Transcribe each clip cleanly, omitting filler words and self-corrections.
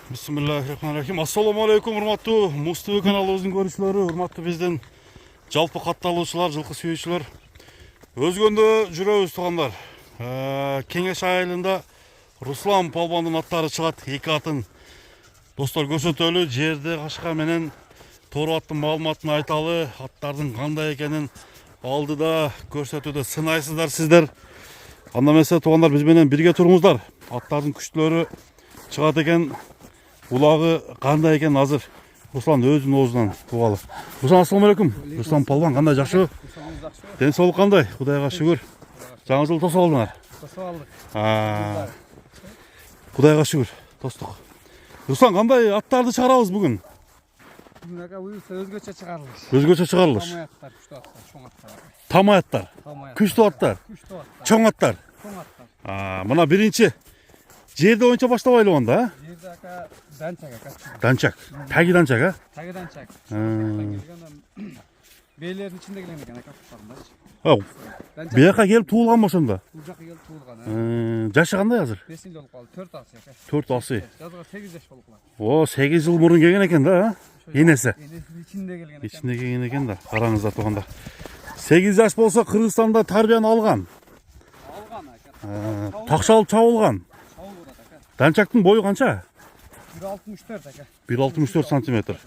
Bismillahirrahmanirrahim. Assalamu alaikum, урматтуу Муз ТВ каналыбыздын көрүүчүлөрү, урматтуу биздин жалпы катталуучулар, жылкы сүйүүчүлөр. Өзгөндө жүрөбүз туугандар. Кеңеш айылында Руслан Палбандын аттары чыгат. Эки атын достор көрсөтөлү. Жерде кашка менен тору аттын маалыматын айталы, аттардын кандай экенин алдыда көрсөтүүдө сынайсыздар сиздер. Анда эмесе туугандар, биз менен бирге туруңуздар. Аттардын күчтөлөрү чыгат экен. Улағы қандай екен азыр Руслан өзінің оозунан туғалы. Руслан, ассаламу алейкум. Руслан Палбан кандай, жакшы? Ден соолук кандай? Кудайга шүгүр. Жаңы жыл тосуп алдыңар? Тосуп алдык. Кудайга шүгүр, тостук. Руслан, кандай аттарды чыгарабыз бүгүн? Бүгүн ака өзгөчө чыгарылыш. Өзгөчө чыгарылыш. Тамай аттар, күчтүү аттар, чоң аттар. Тамай аттар, күчтүү аттар, чоң аттар. Мына биринчи жерде ойынча баштабайлы онда, Жерде ака данчак ака. Данчак. Таги данчак, а? Таги данчак. Бейлердин ичинде келген экен ака куттарында. Бияка келип туулган ошондо. Бул жака келип туулган. Жашы кандай азыр? 5 жыл болуп калды, 4 асы ака. 4 асы. Жазга 8 жаш болуп калат. О, 8 жыл мурун келген экен да, энеси. Энесинин ичинде келген экен. Ичинде келген экен да, караңыздар туугандар. 8 жаш болсо Кыргызстанда тарбияны алган. Алган ака. Такшалып чабылган. Данчактын бою канча? 1.64 ака. 1.64 сантиметр.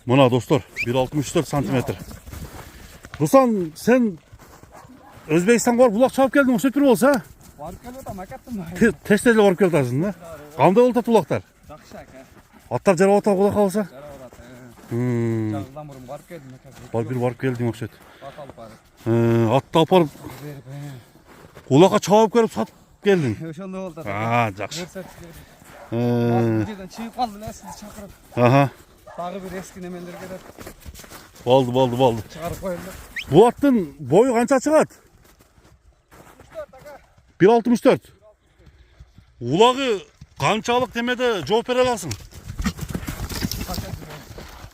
Мына достор, 1.64 сантиметр. Руслан, сен Өзбекстанга барып булак чабып келдиң, окшойт болсо? Барып келип атам акаттым. Тез барып келип атасың да? Кандай болуп атат булактар? Жакшы ака. Аттар жарап атат, Кудай кааласа? Жарап атат. Жаңыдан мурун барып келдим ака. Барып келдиң окшойт. Ат алып барып. Атты алып барып булакка чабып келип сатып келдиң. Ошондой болду ата. Жакшы. Жерден чыгып калды эле, сизди чакырып. Дагы бир эски немелер келет. Болду. Чыгарып коелу. Бул аттын бою канча чыгат? 1.64. Улагы канчалык демеде жооп бере аласың?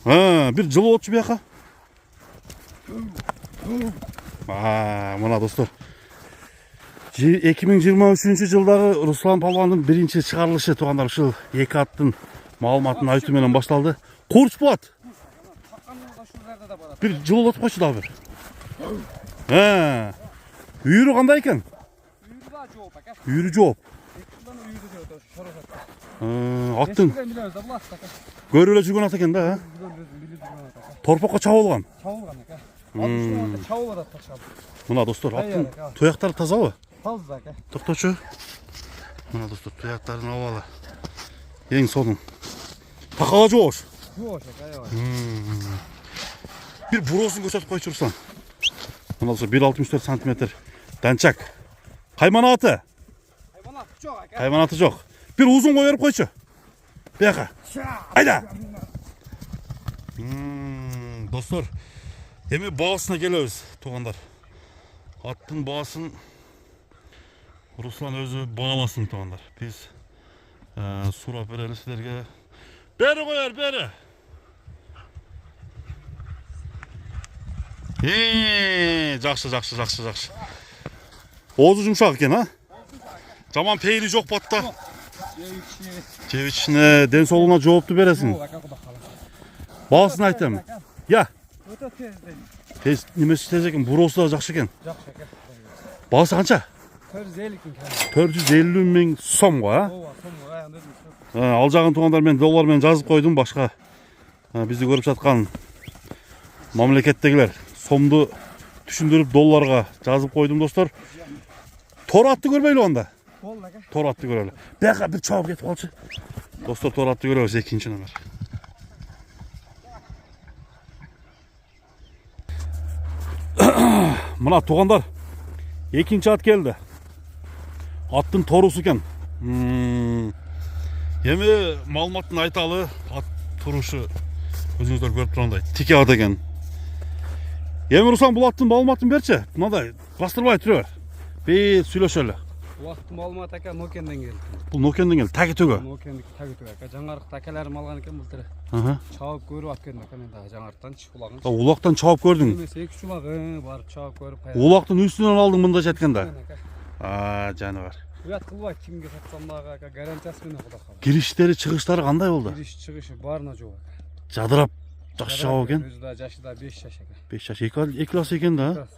Бир жыл болчу бияка. Мына достор. 2023 жылдагы Руслан Палбандын биринчи чыгарылышы туугандар, ушул эки аттын маалыматын айтуу менен башталды. Курч болот. Бир жыл болуп койчу дагы бир. Үйүрү кандай экен? Үйүрү да жооп ака. Үйүрү жооп. Аттын көрүп эле жүргөн ат экен да, торпокко чабылган. Чабылган ака. Ат чабылып атат такшалып. Мына достор, аттын туяктары тазабы? Таза ака. Токточу. Мына достор, туяктарын абалы. Эң сонун. Такала жоош. Жоош ака, Бир буроосун көрсөтүп койчу Руслан. Мына достор, 1.64 сантиметр данчак. Кайманаты? Кайманаты жок ака. Кайманаты жок. Бир узун кой берип койчу. Бияка. Айда. Достор, эми баасына келебиз туугандар. Аттын баасын Руслан өзү бааласын туугандар. Биз сурап берели силерге. Бери коер, бери. Жакшы. Оозу жумшак экен, а? Жаман пейили жок батта. Жеп ичине ден соолугуна жоопту бересиң. Баасын айтам. Я. Өтө тезден. Тез немеси тез экен, буроосу да жакшы экен. Жакшы ака. Баасы канча? 450 миң. 450 миң сомго, а? Ооба, сомго аянды. Ал жагын туугандар, мен доллар менен жазып койдум, башка бизди көрүп жаткан мамлекеттегилер сомду түшүндүрүп долларга жазып койдум достор. Тор атты көрбөйлү анда. Болду ака. Тор атты көрөлү. Бияка бир чабып кетип калчу. Достор, тор атты көрөбүз, экинчи номер. Мына туугандар, экинчи ат келди. Аттын торусу экен. Эми маалыматын айталы, ат турушу өзүңүздөр көрүп тургандай тике ат экен. Эми Руслан, бул аттын маалыматын берчи. Мындай бастырбай тура бер. Бир сүйлөшөлү. Убакыт маалымат ака Нокенден келди. Бул Нокенден келди, таги төгө. Нокендики таги төгө ака. Жаңарыкта акаларым алган экен бул тире. Чабып көрүп ат келдим ака, мен дагы жаңарыктанчы улагын. Улактан чабып көрдүң. Эмес, 2 улак барып чабып көрүп кайра. Улактын үстүнөн алдың мындайча айтканда. Жаныбар. Uyat kılbay kimge satsam da aka garantiyası mene Xudo xabar. Girişleri, çıkışları qanday oldu? Giriş çıkışı barına joq. Jadırap жақсы жауап екен. Өзі да жашы да 5 жаш екен. 5 жаш, екі класс екен да. Класс.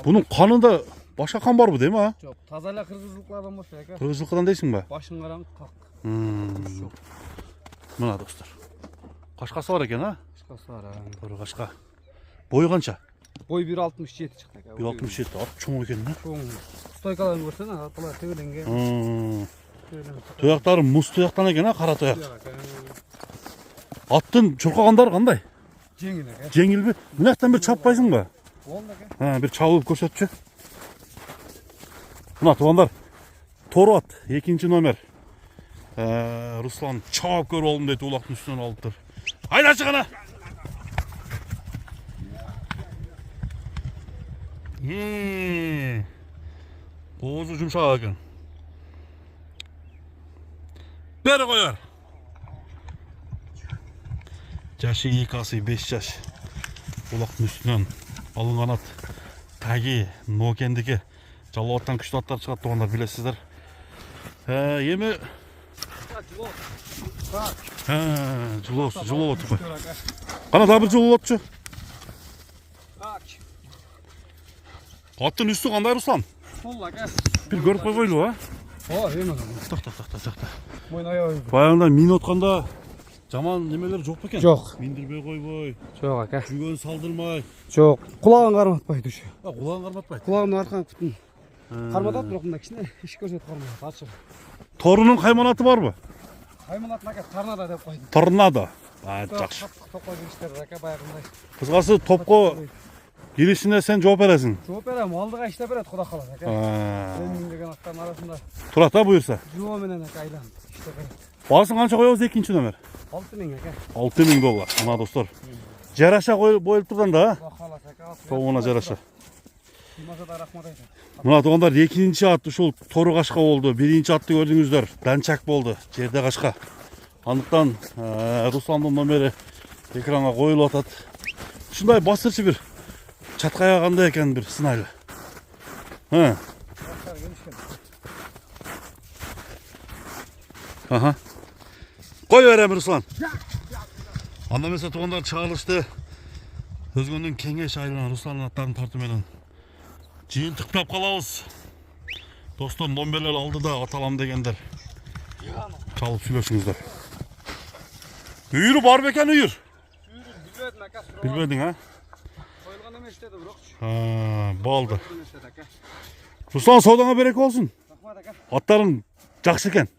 Бұның қанында башқа қан бар бұл дейм а? Жоқ, таза эле кыргызылыклардан болчу эке. Қырғызылықтан дейсің ба? Башын караң как. Мына достар. Қашқасы бар екен а? Кышкасы бар. Бір қашқа. Бойы қанша? Бой 1.67 чыкты эке. 1.67. Ат чоң екен да. Чоң. Стойкаларын көрсөң, аталар тегеленген. Тұяқтары мұз тұяқтан екен а, қара тұяқ. Аттың чұрқағандары қандай? Жеңіл екен. Жеңіл бе? Мына жақтан бір чаппайсың ба? Болды екен. Bir çabuk көрсетші. Мына туғандар, тору ат, 2-ші номер. Руслан чабып көріп алдым дейді, олақтың үстінен алып тұр. Айда шығана! Қозы жұмшақ екен. Бері қойар. Жашы 2 асы 5 жаш. Олақтың үстінен алынған ат. Тәги, Нокендікі. Жалауаттан күшті аттар шығады туғандар, білесіздер. Емі... Жылы оты қой. Қана да бір жылы отшы. Аттың үсті қандай, Руслан? Bir көріп қой қойлы, а? О, емі. Тақ. Мойын аяғы. Баяғында мин отқанда жаман немелер жоқ па екен? Жоқ. Миндірбей қойбой, Жоқ, ака. жүгөн салдырмай. Жоқ. Құлағын қарматпайды үші. Құлағын қарматпайды. Құлағын арқан күтін. Қарматады, бірақ мында кішіне еш көрсет қарматады. Ашық. Торының қайманаты бар ба? Қайманатын ака торнадо деп қойды. Торнадо. Жақсы. Топқа кіріштер ака баяғындай. Қысқасы топқа келісіне сен жауап бересің. Жауап берем, алдыға іштеп береді Құда қалады ака. Мен деген аттардың арасында Тұрат та бұйырса. жуа менен ака айланып іштеп береді. Басын қанша қоямыз 2-ші номер? 6.000 ака. 6.000 доллар. Мына достар. Жараша қойылып тұрдан да. Құда қалады ака. Тоғына жараша. Имаза да рахмат айтады. Мына туғандар 2-ші ат ушул торы қашқа болды. 1-ші атты көрдіңіздер. Данчак болды. Жерде қашқа. Андықтан Русландың номері экранға қойылып атады. Шындай бастыршы бір. Чатқая қандай екен бір сынайлы. Қой берем Руслан. Анда mesela туғандар чағылышты. Өзгөндің кеңеш айылынан Русланның аттарын тартуменен жиынтықтап қалауыз. Достым номерлер алды да аталам дегендер. Çalıp söylesinizdер. Үйірі бар бекен үйір? Bilmedim aka. Bilmedin ha? Koyulgan emes dedi bırak. Baldı. Ruslan sodana berek olsun. Rahmat aka. Atların жақсы екен.